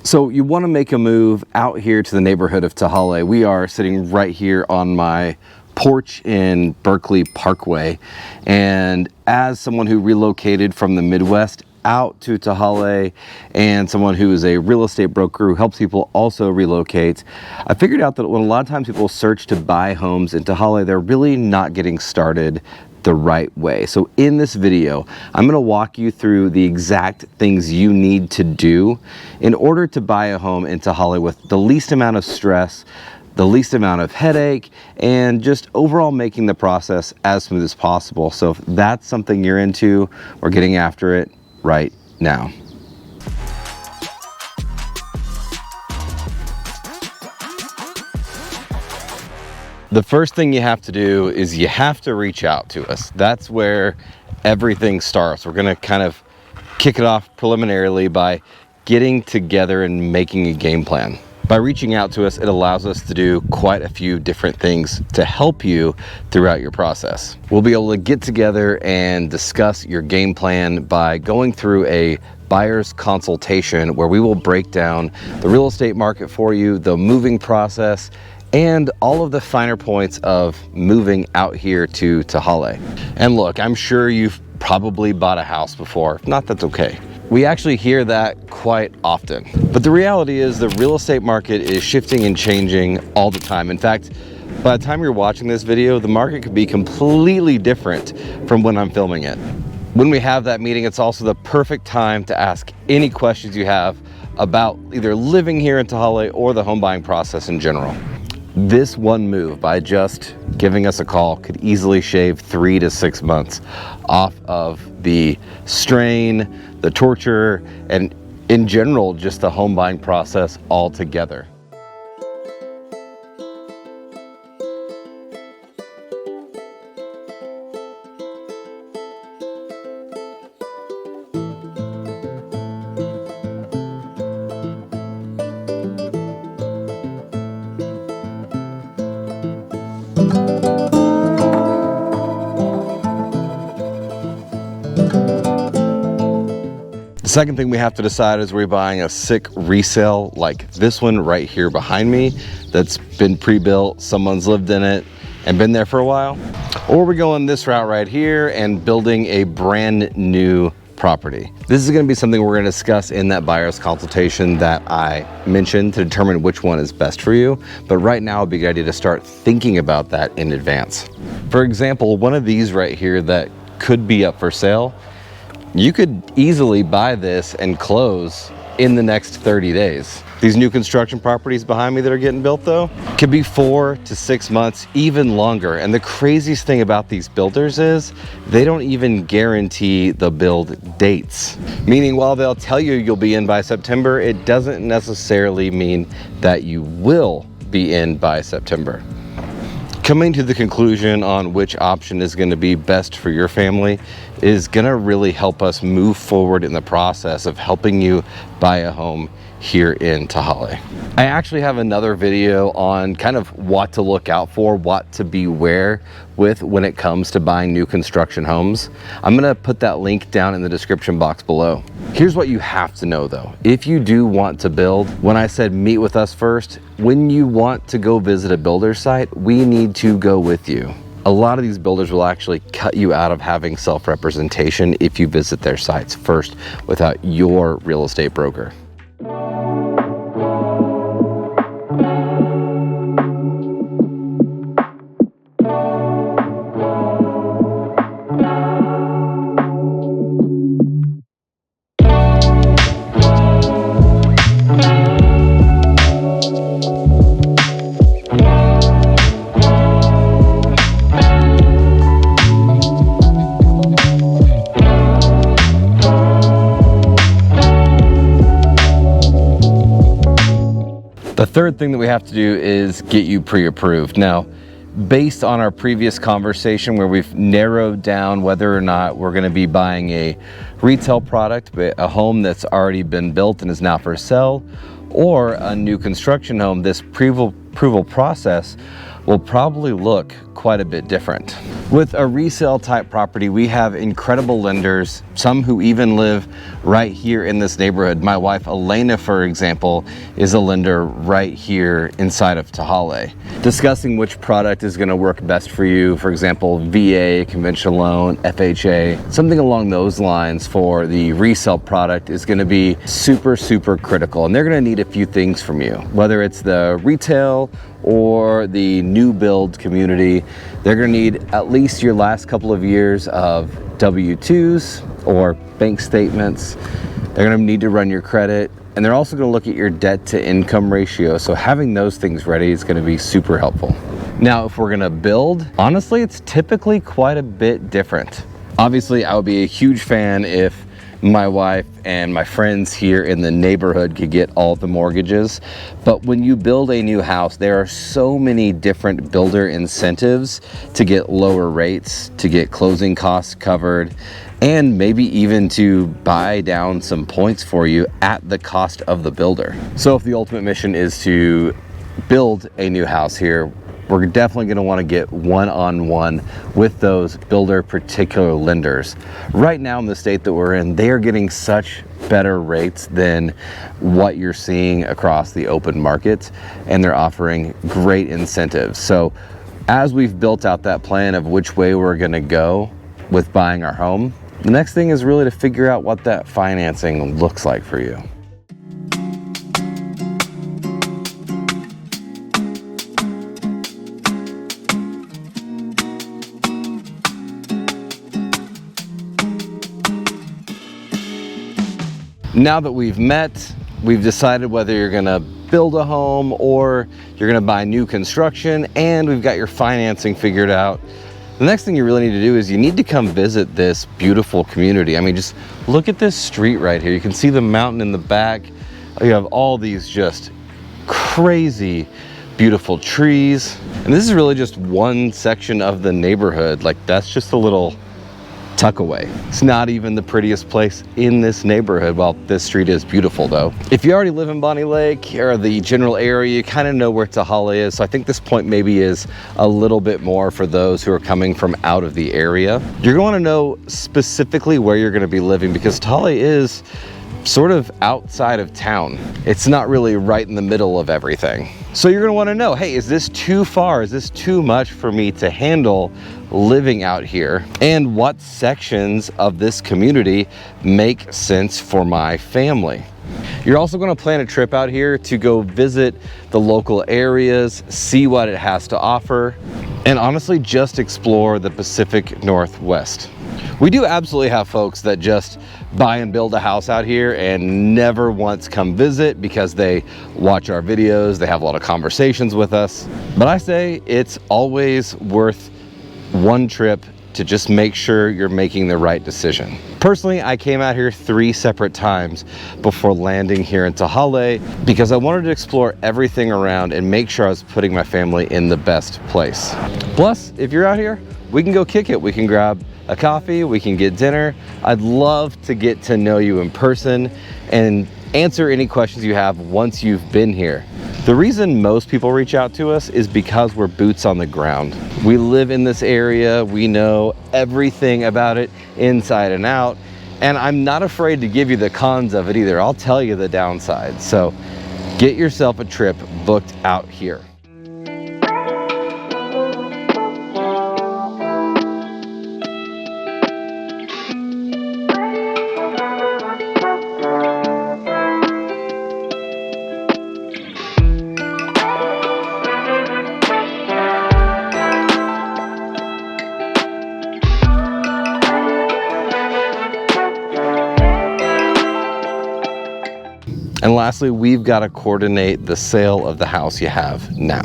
So you want to make a move out here to the neighborhood of Tehaleh. We are sitting right here on my porch in Berkeley Parkway. And as someone who relocated from the Midwest out to Tehaleh and someone who is a real estate broker who helps people also relocate, I figured out that when a lot of times people search to buy homes in Tehaleh, they're really not getting started the right way. So in this video, I'm going to walk you through the exact things you need to do in order to buy a home in Tehaleh with the least amount of stress, the least amount of headache, and just overall making the process as smooth as possible. So if that's something you're into, we're getting after it right now. The first thing you have to do is you have to reach out to us. That's where everything starts. We're gonna kind of kick it off preliminarily by getting together and making a game plan. By reaching out to us, it allows us to do quite a few different things to help you throughout your process. We'll be able to get together and discuss your game plan by going through a buyer's consultation where we will break down the real estate market for you, the moving process, and all of the finer points of moving out here to Tehaleh. And look, I'm sure you've probably bought a house before. If not, that's okay. We actually hear that quite often. But the reality is the real estate market is shifting and changing all the time. In fact, by the time you're watching this video, the market could be completely different from when I'm filming it. When we have that meeting, it's also the perfect time to ask any questions you have about either living here in Tehaleh or the home buying process in general. This one move, by just giving us a call, could easily shave 3 to 6 months off of the strain, the torture, and in general, just the home buying process altogether. The second thing we have to decide is we're buying a sick resale like this one right here behind me that's been pre-built, someone's lived in it and been there for a while, or we're going this route right here and building a brand new property. This is going to be something we're going to discuss in that buyer's consultation that I mentioned to determine which one is best for you. But right now it'd be a good idea to start thinking about that in advance. For example, one of these right here that could be up for sale, you could easily buy this and close in the next 30 days. These new construction properties behind me that are getting built though, could be 4 to 6 months, even longer. And the craziest thing about these builders is they don't even guarantee the build dates. Meaning while they'll tell you you'll be in by September, it doesn't necessarily mean that you will be in by September. Coming to the conclusion on which option is going to be best for your family is going to really help us move forward in the process of helping you buy a home here in Tehaleh. I actually have another video on kind of what to look out for, what to beware with when it comes to buying new construction homes. I'm gonna put that link down in the description box below. Here's what you have to know though. If you do want to build, when I said meet with us first, when you want to go visit a builder site, we need to go with you. A lot of these builders will actually cut you out of having self-representation if you visit their sites first without your real estate broker. The third thing that we have to do is get you pre-approved. Now, based on our previous conversation where we've narrowed down whether or not we're going to be buying a retail product, a home that's already been built and is now for sale, or a new construction home, this pre-approval process will probably look quite a bit different. With a resale type property, we have incredible lenders, some who even live right here in this neighborhood. My wife, Elena, for example, is a lender right here inside of Tehaleh. Discussing which product is gonna work best for you, for example, VA, conventional loan, FHA, something along those lines for the resale product is gonna be super, super critical. And they're gonna need a few things from you, whether it's the retail or the new build community. They're gonna need at least your last couple of years of W-2s or bank statements. They're gonna need to run your credit, and they're also gonna look at your debt to income ratio. So having those things ready is gonna be super helpful. Now, if we're gonna build, honestly, it's typically quite a bit different. Obviously, I would be a huge fan if my wife and my friends here in the neighborhood could get all the mortgages. But when you build a new house, there are so many different builder incentives to get lower rates, to get closing costs covered, and maybe even to buy down some points for you at the cost of the builder. So if the ultimate mission is to build a new house here, we're definitely going to want to get one-on-one with those builder particular lenders. Right now in the state that we're in, they are getting such better rates than what you're seeing across the open market, and they're offering great incentives. So as we've built out that plan of which way we're going to go with buying our home, the next thing is really to figure out what that financing looks like for you. Now that we've met, we've decided whether you're gonna build a home or you're gonna buy new construction, and we've got your financing figured out. The next thing you really need to do is you need to come visit this beautiful community. I mean, just look at this street right here. You can see the mountain in the back. You have all these just crazy, beautiful trees. And this is really just one section of the neighborhood. Like, that's just a little tuck away. It's not even the prettiest place in this neighborhood. Well, this street is beautiful though. If you already live in Bonnie Lake or the general area, you kind of know where Tehaleh is. So I think this point maybe is a little bit more for those who are coming from out of the area. You're going to know specifically where you're going to be living, because Tehaleh is sort of outside of town. It's not really right in the middle of everything. So you're gonna wanna know, hey, is this too far? Is this too much for me to handle living out here? And what sections of this community make sense for my family? You're also gonna plan a trip out here to go visit the local areas, see what it has to offer, and honestly, just explore the Pacific Northwest. We do absolutely have folks that just buy and build a house out here and never once come visit because they watch our videos, they have a lot of conversations with us. But I say it's always worth one trip to just make sure you're making the right decision. Personally, I came out here 3 separate times before landing here in Tehaleh because I wanted to explore everything around and make sure I was putting my family in the best place. Plus, if you're out here, we can go kick it. We can grab a coffee, we can get dinner. I'd love to get to know you in person and answer any questions you have once you've been here. The reason most people reach out to us is because we're boots on the ground. We live in this area, we know everything about it inside and out, and I'm not afraid to give you the cons of it either. I'll tell you the downsides. So get yourself a trip booked out here. And lastly, we've got to coordinate the sale of the house you have now.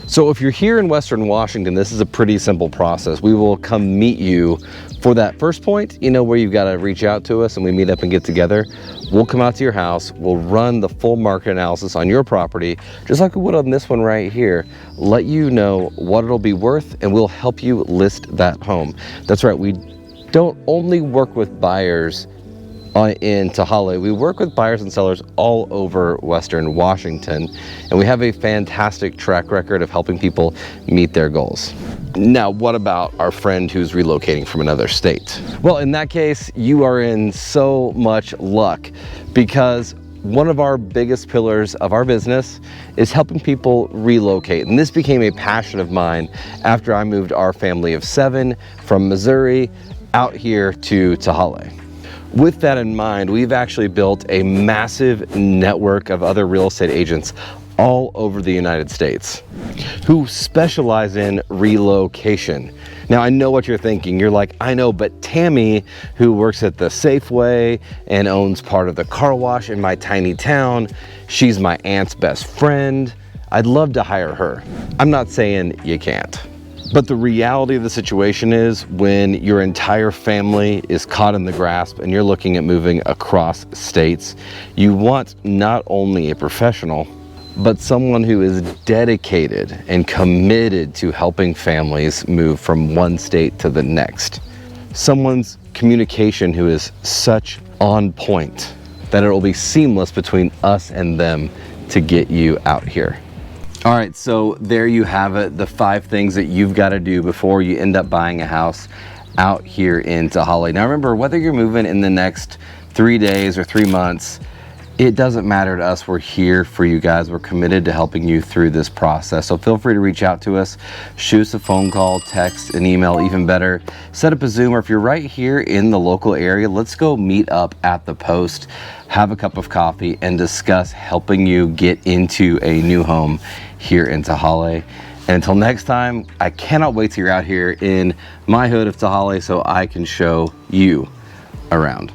So if you're here in Western Washington, this is a pretty simple process. We will come meet you for that first point, you know, where you've got to reach out to us and we meet up and get together. We'll come out to your house, we'll run the full market analysis on your property, just like we would on this one right here, let you know what it'll be worth, and we'll help you list that home. That's right, we don't only work with buyers in Tehaleh, we work with buyers and sellers all over Western Washington, and we have a fantastic track record of helping people meet their goals. Now, what about our friend who's relocating from another state? Well, in that case, you are in so much luck, because one of our biggest pillars of our business is helping people relocate. And this became a passion of mine after I moved our family of 7 from Missouri out here to Tehaleh. With that in mind, we've actually built a massive network of other real estate agents all over the United States who specialize in relocation. Now, I know what you're thinking. You're like, I know, but Tammy, who works at the Safeway and owns part of the car wash in my tiny town, she's my aunt's best friend. I'd love to hire her. I'm not saying you can't. But the reality of the situation is, when your entire family is caught in the grasp and you're looking at moving across states, you want not only a professional, but someone who is dedicated and committed to helping families move from one state to the next. Someone's communication who is such on point that it will be seamless between us and them to get you out here. All right, so there you have it, the 5 things that you've got to do before you end up buying a house out here in Tehaleh. Now remember, whether you're moving in the next 3 days or 3 months, it doesn't matter to us. We're here for you guys. We're committed to helping you through this process. So feel free to reach out to us, shoot us a phone call, text, an email, even better. Set up a Zoom, or if you're right here in the local area, let's go meet up at the Post, have a cup of coffee, and discuss helping you get into a new home here in Tehaleh. And until next time, I cannot wait till you're out here in my hood of Tehaleh so I can show you around.